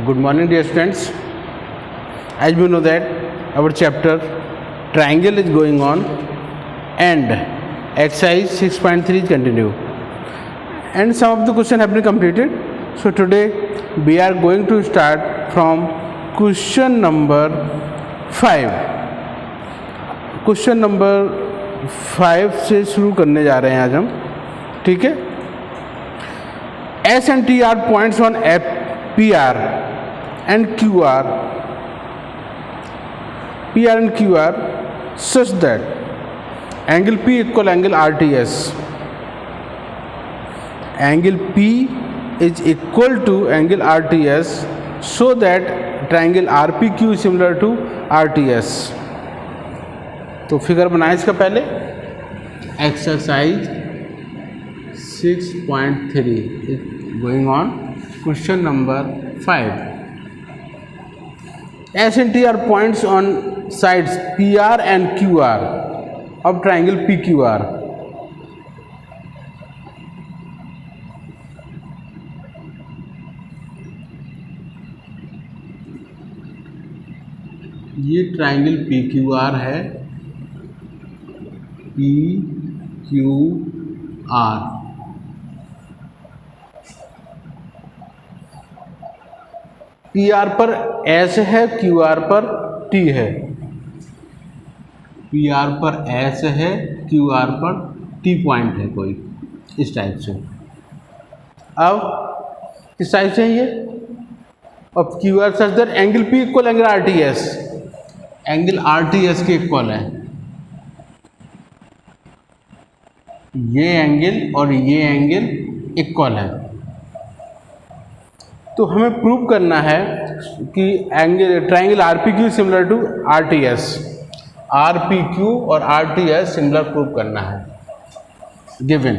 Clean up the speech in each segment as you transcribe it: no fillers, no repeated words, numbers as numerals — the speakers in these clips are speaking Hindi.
Good morning, dear students. As we know that our chapter triangle is going on and exercise 6.3 is continue and some of the question have been completed. So today we are going to start from question number 5. Question number 5 से शुरू करने जा रहे हैं आज हम. ठीक है. S and T are points on PR and QR. PR and QR such that angle P equal angle RTS. Angle P is equal to angle RTS so that triangle RPQ is similar to RTS. तो फिगर बनाए इसका पहले. Exercise 6.3 going on. Question number 5. S and T are points on sides PR and QR of triangle PQR. ये ट्राइंगल PQR है. PQR PR पर S है, QR पर T है. PR पर S है, QR पर T पॉइंट है कोई इस टाइप से. अब किस टाइप से है ये. अब QR such that angle P equal angle RTS. Angle RTS के इक्वल है. ये एंगल और ये एंगल इक्वल है. तो हमें प्रूव करना है कि angle triangle RPQ similar to RTS. RPQ और RTS सिमिलर प्रूव करना है. Given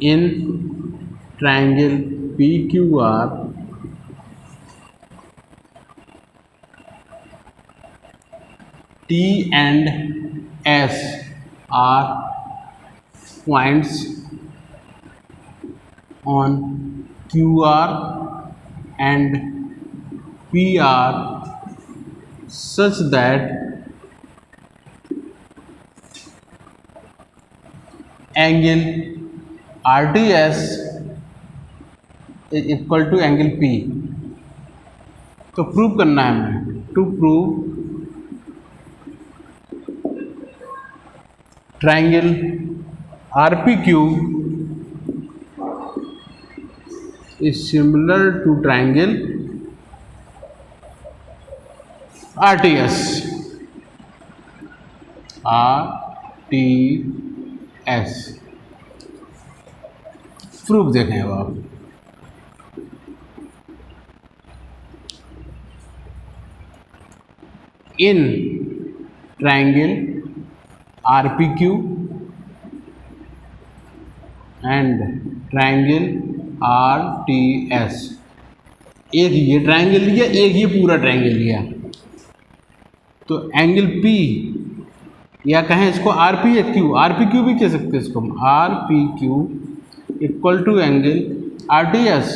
in triangle PQR T and S are points on QR and PR such that angle RTS is equal to angle P. तो प्रूव करना है हमें. To prove triangle RPQ is similar to triangle RTS. Proof देखें अब आप. In triangle RPQ and triangle RTS. एक ये ट्राइंगल लिया, एक ये पूरा ट्राइंगल लिया. तो एंगल P या कहें इसको RP या Q, RPQ भी कह सकते हैं इसको हम. RPQ equal to angle RTS.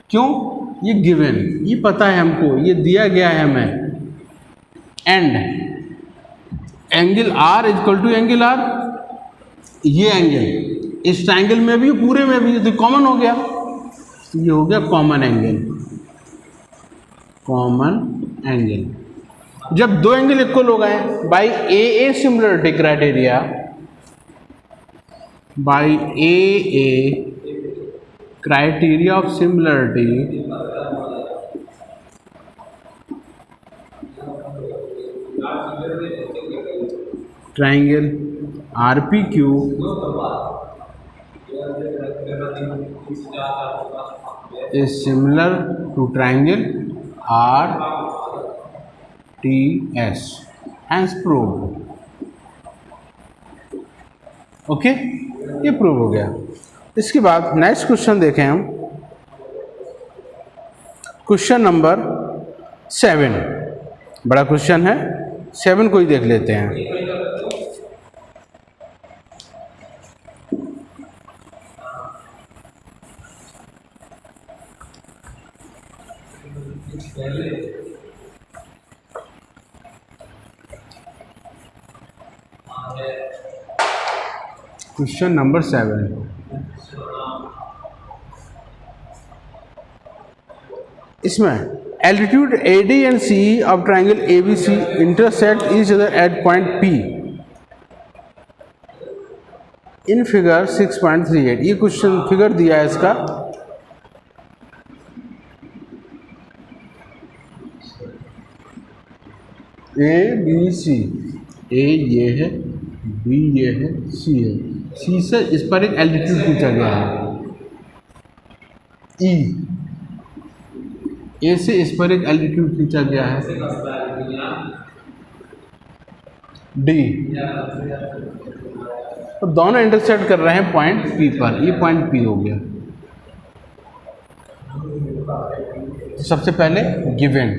क्यों. ये गिवन, ये पता है हमको, ये दिया गया है हमें. And angle R equal to angle R. ये एंगल इस ट्राइंगल में भी पूरे में भी तो कॉमन हो गया. ये हो गया कॉमन एंगल. कॉमन एंगल जब दो एंगल इक्वल हो गए by AA similarity criteria. By AA criteria of similarity triangle RPQ is similar to triangle RTS. Hence proved. Okay, ये प्रूव हो गया. इसके बाद नेक्स्ट क्वेश्चन देखें हम. Question number 7. बड़ा क्वेश्चन है. 7 को ही देख लेते हैं. क्वेश्चन नंबर 7, इसमें altitude AD and CE of triangle ABC intersect each other at point P in figure 6.38। ये क्वेश्चन फिगर दिया है इसका। ABC, A ये है, B ये है, C है। C से इस पर एक एल्टीट्यूड पूछा गया है, E। A से इस पर एक एल्टीट्यूड पूछा गया है, D। तो दोनों इंटरसेक्ट कर रहे हैं पॉइंट P पर। ये पॉइंट P हो गया। तो सबसे पहले given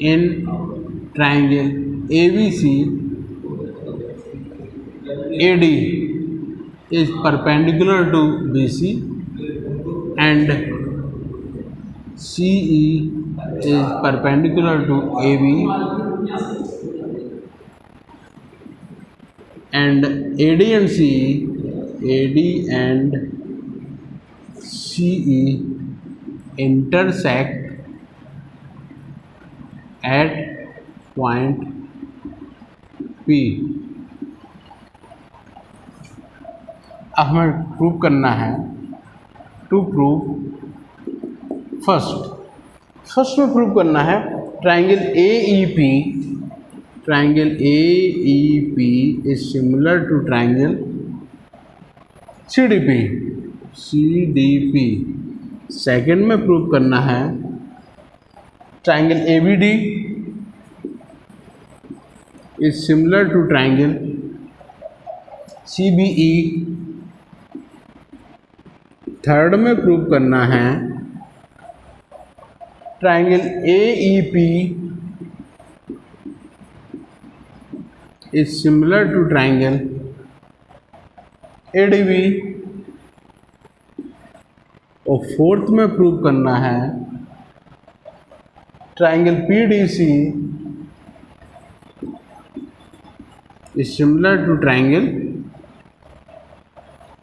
in triangle ABC AD is perpendicular to BC and CE is perpendicular to AB and AD and CE intersect at point P। अब हमें प्रूव करना है, टू प्रूव फर्स्ट में प्रूव करना है triangle AEP is similar to triangle CDP। Second में प्रूव करना है triangle ABD is similar to triangle CBE। Third में प्रूव करना है triangle AEP is similar to triangle ADB। और फोर्थ में प्रूव करना है triangle PDC is similar to triangle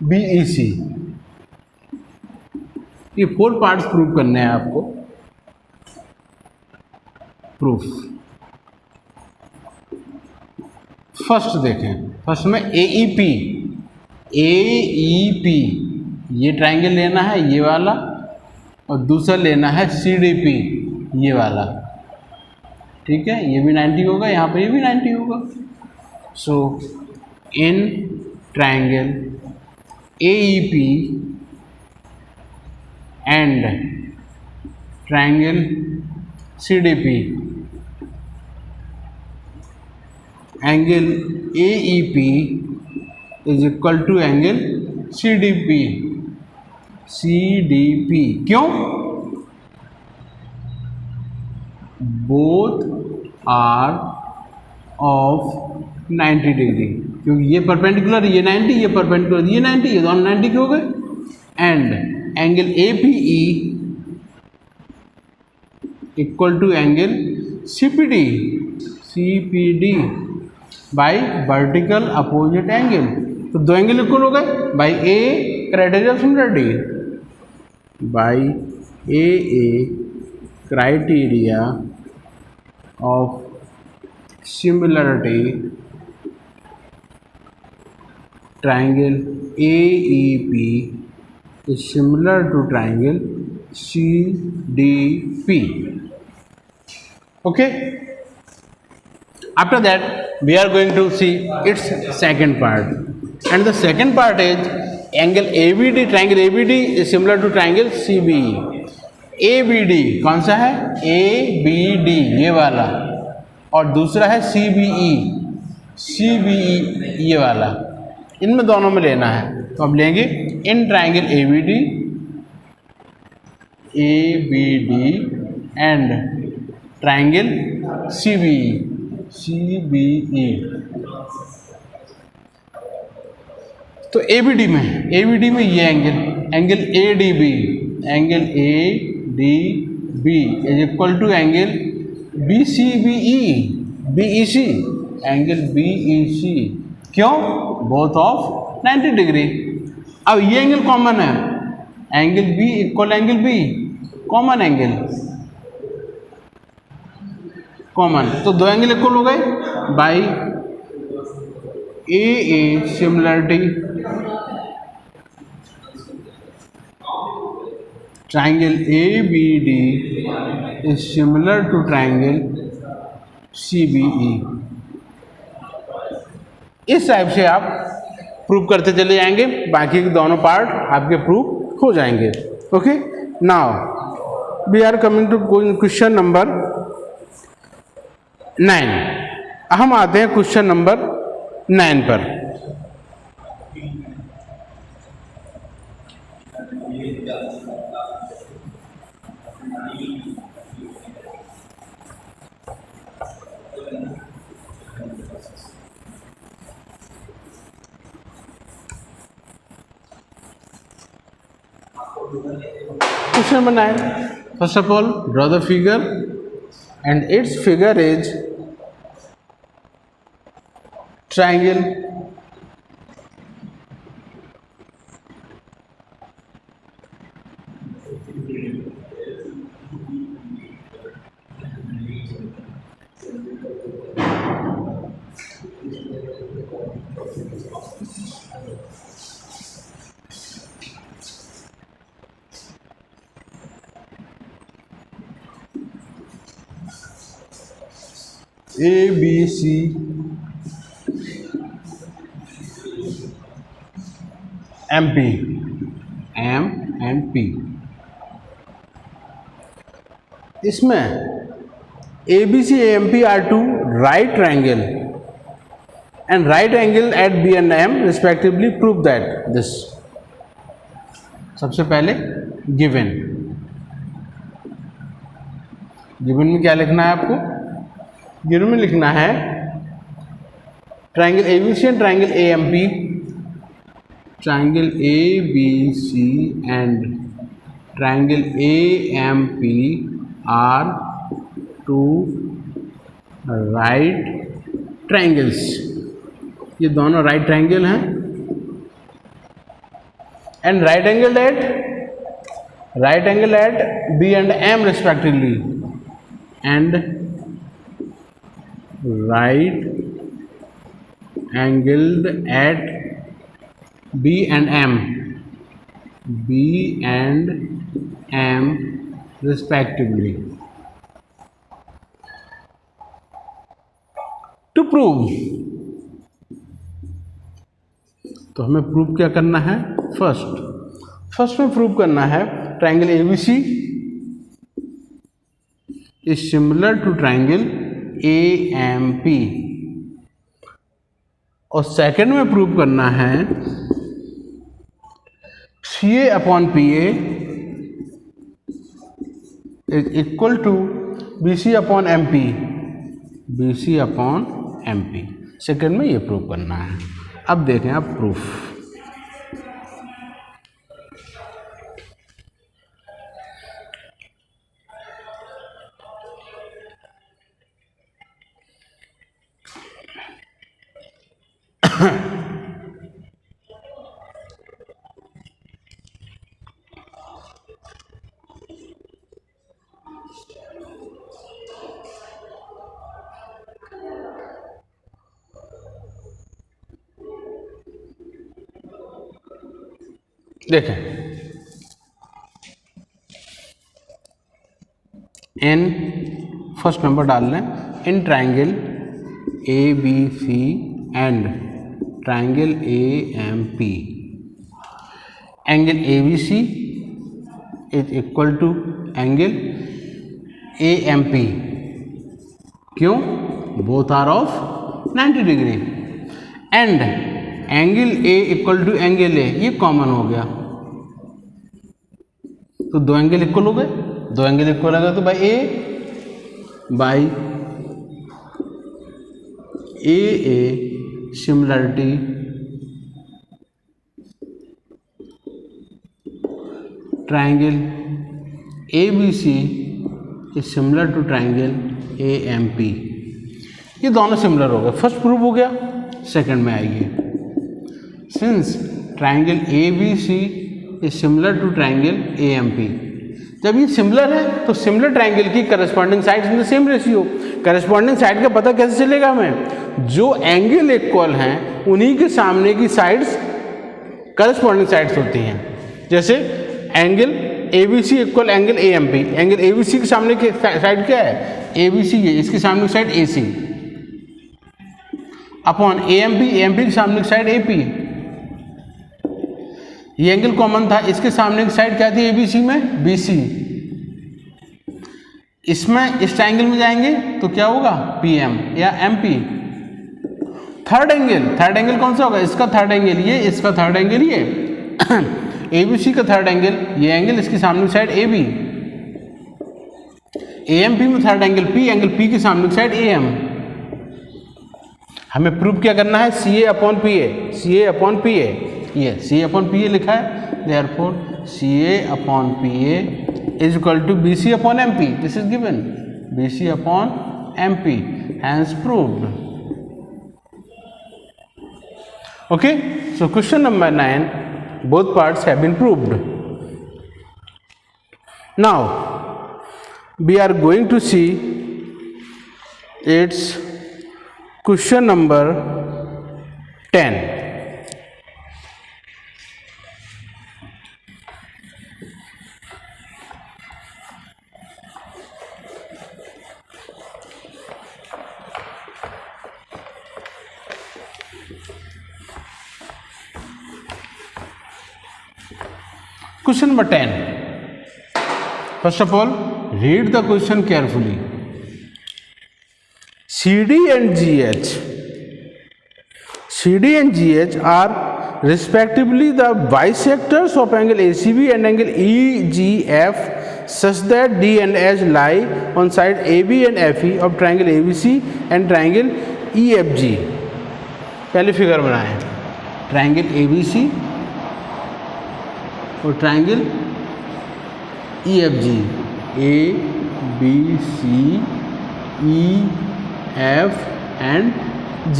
BEC। ये 4 पार्ट्स प्रूव करने हैं आपको। प्रूफ फर्स्ट देखें, फर्स्ट में AEP ये ट्राइंगल लेना है, ये वाला, और दूसरा लेना है CDP, ये वाला। ठीक है, ये भी 90 होगा, यहाँ पर ये भी 90 होगा। So in triangle AEP and triangle CDP, angle AEP is equal to angle CDP। क्यों? बोथ आर ऑफ 90 डिग्री, क्योंकि ये परपेंडिकुलर, ये 90, ये परपेंडिकुलर, ये 90, ये दोनों 90 के हो गए। And angle APE equal to angle CPD by vertical opposite angle. तो दो एंगल इक्वल हो गए by A criteria of similarity, by AA criteria of similarity. Triangle AEP is similar to triangle CDP। Okay, after that we are going to see its second part, and the second part is angle ABD। triangle ABD is similar to triangle CBE। ABD कौन सा है? ABD ये वाला, और दूसरा है CBE ये वाला। इनमें दोनों में लेना है, तो अब लेंगे in triangle ABD and triangle CBE। तो ABD में ये angle ADB angle A D B is equal to angle B C B E C, angle B E C. क्यों? बोथ ऑफ 90 डिग्री। अब ये एंगल कॉमन है, angle B equal angle B, common angle, common, तो दो एंगल इक्वल हो गए by A similarity, triangle A B D is similar to triangle C B ई। इस टाइप से आप प्रूव करते चले जाएंगे, बाकी के दोनों पार्ट आपके प्रूव हो जाएंगे। Okay, now we are coming to question number 9। हम आते हैं क्वेश्चन नंबर 9 पर। Question number 9. First of all, draw the figure, and its figure is triangle A B C M P, M and P। इसमें A B C A M P are two right triangle and right angle at B and M respectively, prove that this। सबसे पहले गिवन में क्या लिखना है आपको? गिवन में लिखना है triangle A B C and triangle A M P, triangle A B C and triangle A M P are two right triangles. ये दोनों राइट ट्राइंगल हैं and right angle at B and M respectively, and right angled at B and M respectively। To prove, तो हमें प्रूव क्या करना है? फर्स्ट में प्रूव करना है triangle ABC is similar to triangle AMP, और सेकंड में प्रूव करना है CA upon PA is equal to BC upon MP। Second में ये प्रूव करना है। अब देखें आप प्रूफ। देखें, n फर्स्ट नंबर डाल लें, in triangle ABC and triangle AMP एंगल ABC is equal to angle AMP। क्यों? Both are of 90 degree, and angle A equal to angle A, ये कॉमन हो गया, तो दो एंगल इक्वल हो गए। दो एंगल इक्वल हो गए तो by A similarity triangle ABC is similar to triangle AMP। ये दोनों सिमिलर हो गए, फर्स्ट प्रूव हो गया। सेकंड में आइए, since triangle ABC is similar to triangle AMP, जब ये सिमिलर है तो सिमिलर ट्राइंगल की corresponding sides in the same ratio. Corresponding side का पता कैसे चलेगा हमें? जो एंगल इक्वल हैं उन्हीं के सामने की साइड्स करस्पॉन्डिंग साइड्स होती हैं। जैसे angle ABC equal angle AMP, एंगल ABC के सामने की साइड क्या है? ABC है, इसके सामने की साइड AC अपॉन AMP के सामने की साइड AP। ये एंगल कॉमन था, इसके सामने की साइड क्या थी ABC में? BC। इसमें इस ट्राइंगल में जाएंगे तो क्या होगा? PM या MP। थर्ड एंगल कौन सा होगा? इसका थर्ड एंगल ये, इसका थर्ड एंगल ये ABC का थर्ड एंगल ये एंगल, इसके सामने की साइड AB। AMP में थर्ड एंगल P के सामने की साइड AM। हमें प्रूव क्या करना है? CA upon PA। ये CA अपॉन PA लिखा है, therefore CA upon PA is equal to BC upon MP। This is given, BC upon MP, hence proved. Okay, so question number 9, both parts have been proved. Now we are going to see its question number 10. Question number 10. First of all, read the question carefully. CD and GH are respectively the bisectors of angle ACB and angle EGF such that D and H lie on side AB and FE of triangle ABC and triangle EFG. पहले फिगर बनाएं, ट्राइंगल ABC और triangle EFG, ABC, EF and G।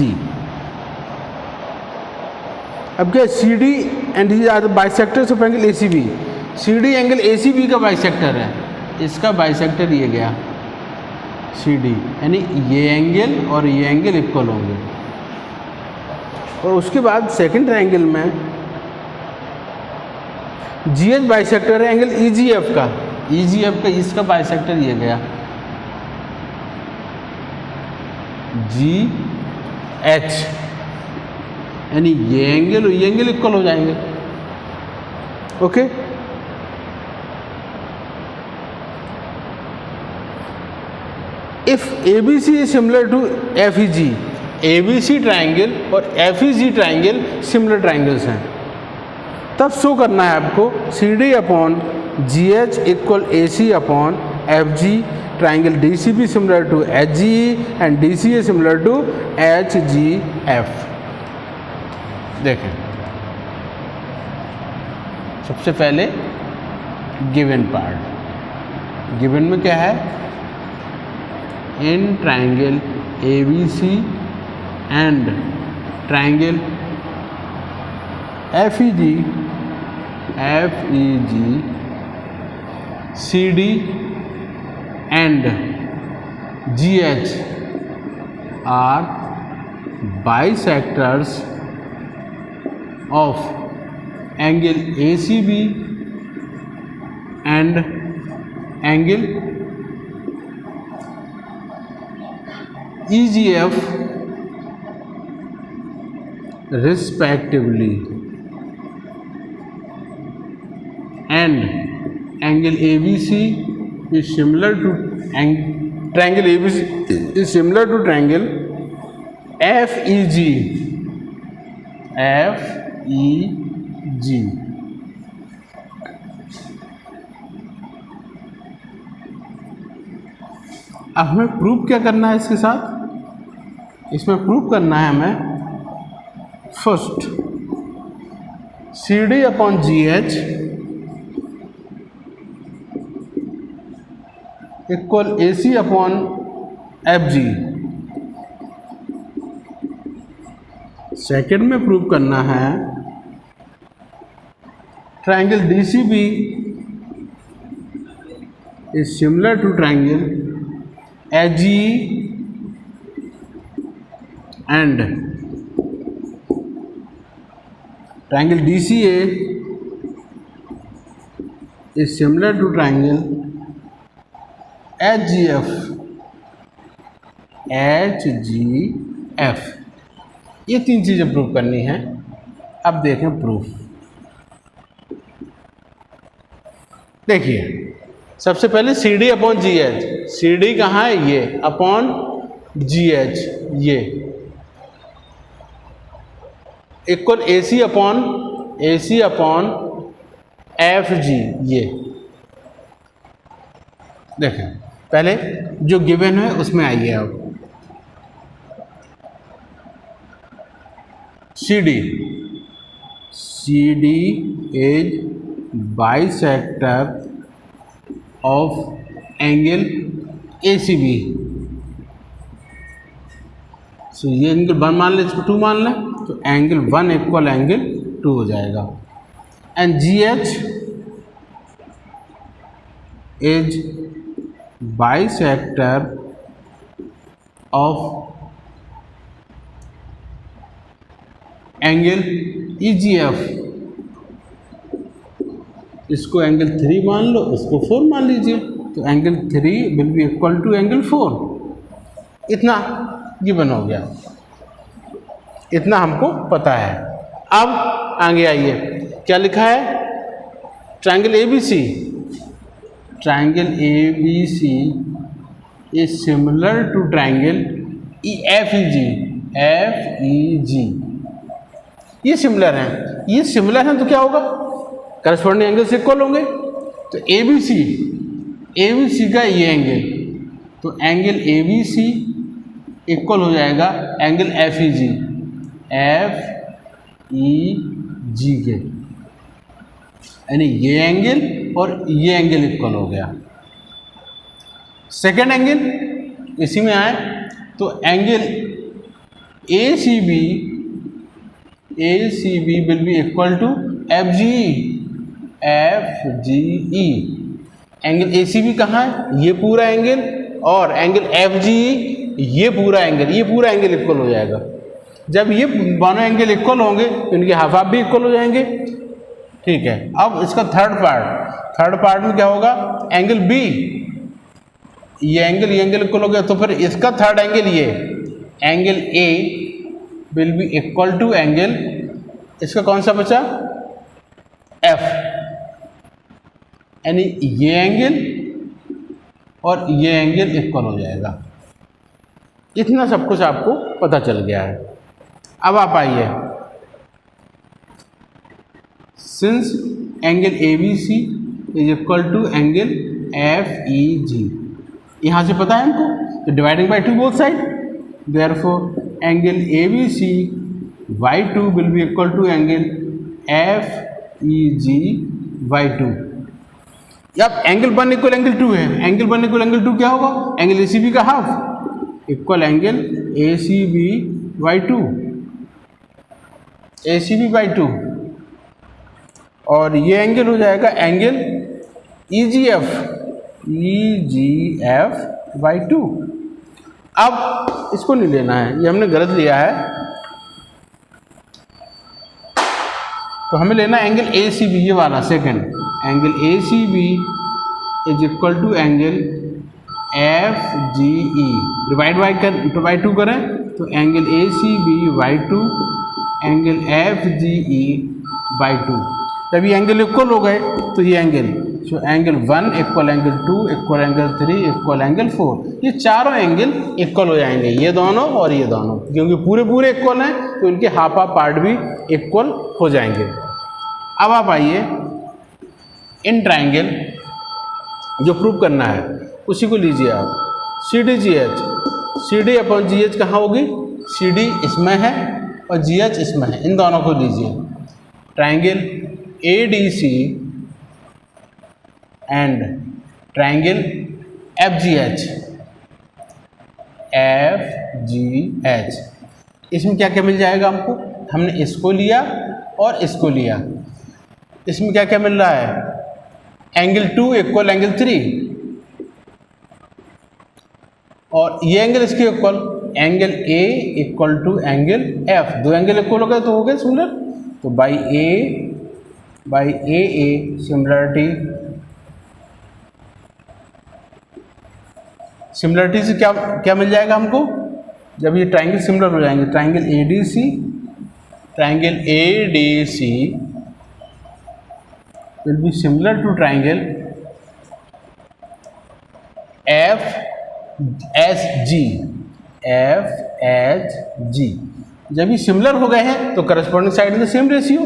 अब क्या? CD and D are the bisectors of angle ACB। CD angle ACB का बाइसेक्टर है, इसका बाइसेक्टर ये गया CD, यानी ये एंगल और ये एंगल इक्वल होंगे। और उसके बाद सेकंड ट्राइंगल में GH बाइसेक्टर है एंगल EGF का, इसका बाइसेक्टर ये गया GH, यानी ये एंगल और ये एंगल इक्वल हो जाएंगे। Okay, if ABC is similar to FEG, ABC triangle और FEG ट्राइंगल सिमिलर ट्राइंगल्स हैं, तब शो करना है आपको CD upon GH equal AC upon FG, triangle DCB similar to HGE and DCA similar to HGF। देखें, सबसे पहले गिवन पार्ट, गिवन में क्या है? इन triangle ABC and triangle FEG CD and GH are bisectors of angle ACB and angle EGF respectively, and angle ABC is similar to triangle ABC is similar to triangle FEG। अब हमें प्रूव क्या करना है इसके साथ? इसमें प्रूव करना है हमें first CD upon GH equal A C upon F G. Second में प्रूव करना है triangle D C B is similar to triangle H G and triangle D C A is similar to triangle H G F. ये तीन चीज़ें प्रूव करनी है। अब देखें प्रूफ। देखिए सबसे पहले C D upon G H. C D कहाँ है? ये अपॉन जी एच ये equal A C upon F G. ये देखें पहले जो गिवन है उसमें आइए। अब C D is bisector of angle A C B. So ये एंगल 1 मान लें, इसको 2 मान लें, तो एंगल 1 इक्वल एंगल 2 हो जाएगा। And G H is bisector of angle E G F. इसको एंगल 3 मान लो, इसको 4 मान लीजिए, तो angle 3 will be equal to angle 4। इतना गिवन हो गया, इतना हमको पता है। अब आगे आइए, क्या लिखा है? Triangle A B C is similar to triangle F E G. ये सिमिलर हैं, ये सिमिलर हैं तो क्या होगा? करस्पॉन्डिंग एंगल से इक्वल होंगे। तो ए बी सी का ये एंगल, तो angle A B C equal हो जाएगा एंगल एफ ई जी के, यानी ये एंगल और ये एंगल इक्वल हो गया। सेकेंड एंगल इसी में आए तो angle A C B will be equal to F G E. Angle A C B कहाँ है? ये पूरा एंगल, और एंगल एफ जी ये पूरा एंगल इक्वल हो जाएगा। जब ये दोनों एंगल इक्वल होंगे तो इनके हाफ हाफ भी इक्वल हो जाएंगे। ठीक है, अब इसका थर्ड पार्ट में क्या होगा? एंगल बी, ये एंगल इक्वल हो गया, तो फिर इसका थर्ड एंगल ये angle A will be equal to angle, इसका कौन सा बचा? एफ, यानी ये एंगल और ये एंगल इक्वल हो जाएगा। इतना सब कुछ आपको पता चल गया है। अब आप आइए, since angle A B C is equal to angle F E G, यहाँ से पता है हमको, तो dividing by 2 both side, therefore angle A B C by 2 will be equal to angle F E G by 2। अब एंगल 1 इक्वल एंगल 2 है, एंगल 1 इक्वल एंगल 2 क्या होगा? एंगल ए सी बी का half equal angle A C B by 2, A C B by 2, और ये एंगल हो जाएगा angle E G F by 2। अब इसको नहीं लेना है, ये हमने गलत लिया है, तो हमें लेना है एंगल ए सी बी, ये वाला second angle A C B is equal to angle F G E. Divide by 2 करें तो angle A C B by 2 angle F G E by 2। जब ये एंगल इक्वल हो गए तो ये angle, so angle 1 equal angle 2 equal angle 3 equal angle 4, ये चारों एंगल इक्वल हो जाएंगे, ये दोनों और ये दोनों, क्योंकि पूरे इक्वल हैं तो इनके हाफ पार्ट भी इक्वल हो जाएंगे। अब आप आइए, इन ट्राइंगल जो प्रूव करना है उसी को लीजिए आप, C D G H. C D upon G H कहाँ होगी? सी डी इसमें है और जी एच इसमें है, इन दोनों को लीजिए। Triangle A D C and triangle FGH, FGH। इसमें क्या क्या मिल जाएगा हमको? हमने इसको लिया और इसको लिया, इसमें क्या क्या मिल रहा है? एंगल 2 इक्वल एंगल 3, और ये एंगल इसके equal angle A equal to angle F। दो एंगल इक्वल हो गए तो हो गए सिमिलर। तो बाई ए सिमिलरिटी से क्या क्या मिल जाएगा हमको? जब ये ट्राइंगल सिमिलर हो जाएंगे, triangle ADC will be similar to triangle FHG। जब ये सिमिलर हो गए हैं तो करस्पॉन्डिंग साइड में सेम रेशियो,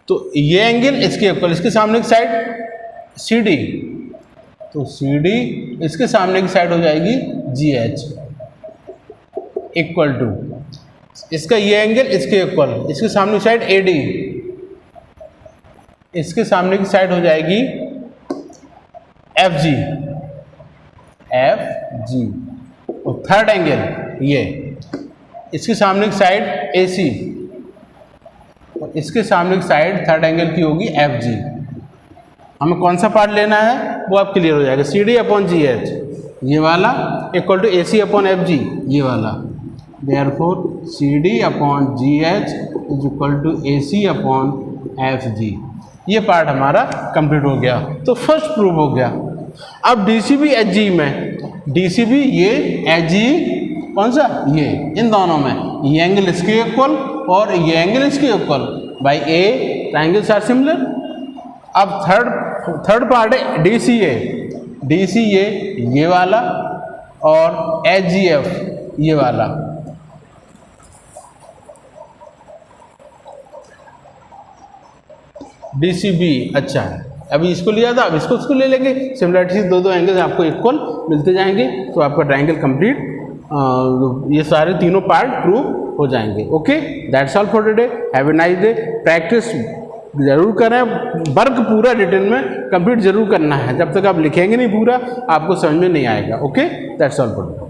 तो ये एंगल इसके इक्वल, इसके सामने की साइड CD, तो CD इसके सामने की साइड हो जाएगी GH इक्वल टू इसका ये एंगल इसके इक्वल, इसके सामने की साइड AD, इसके सामने की साइड हो जाएगी FG, और थर्ड एंगल ये इसके सामने की साइड AC, और इसके सामने की साइड थर्ड एंगल की होगी FG। हमें कौन सा पार्ट लेना है वो आप क्लियर हो जाएगा। CD अपॉन GH ये वाला equal to AC upon FG ये वाला, therefore CD upon GH is equal to AC upon FG। ये पार्ट हमारा कंप्लीट हो गया, तो फर्स्ट प्रूफ हो गया। अब DCB HG में, DCB ये HG कौन सा? ये इन दोनों में ये एंगल इसके इक्वल और ये एंगल इसके equal, by A triangles are similar. अब थर्ड पार्ट है DCA ये वाला और HGF ये वाला। DCB अच्छा है, अभी इसको लिया था, अब इसको ले लेंगे। सिमिलरिटी दो एंगल्स आपको इक्वल मिलते जाएंगे, तो आपका ट्राइंगल कंप्लीट, ये सारे तीनों पार्ट प्रूव हो जाएंगे। Okay, that's all for today, have a nice day. Practice जरूर करें, वर्क पूरा रिटन में कंप्लीट जरूर करना है। जब तक आप लिखेंगे नहीं पूरा, आपको समझ में नहीं आएगा। Okay, that's all for today.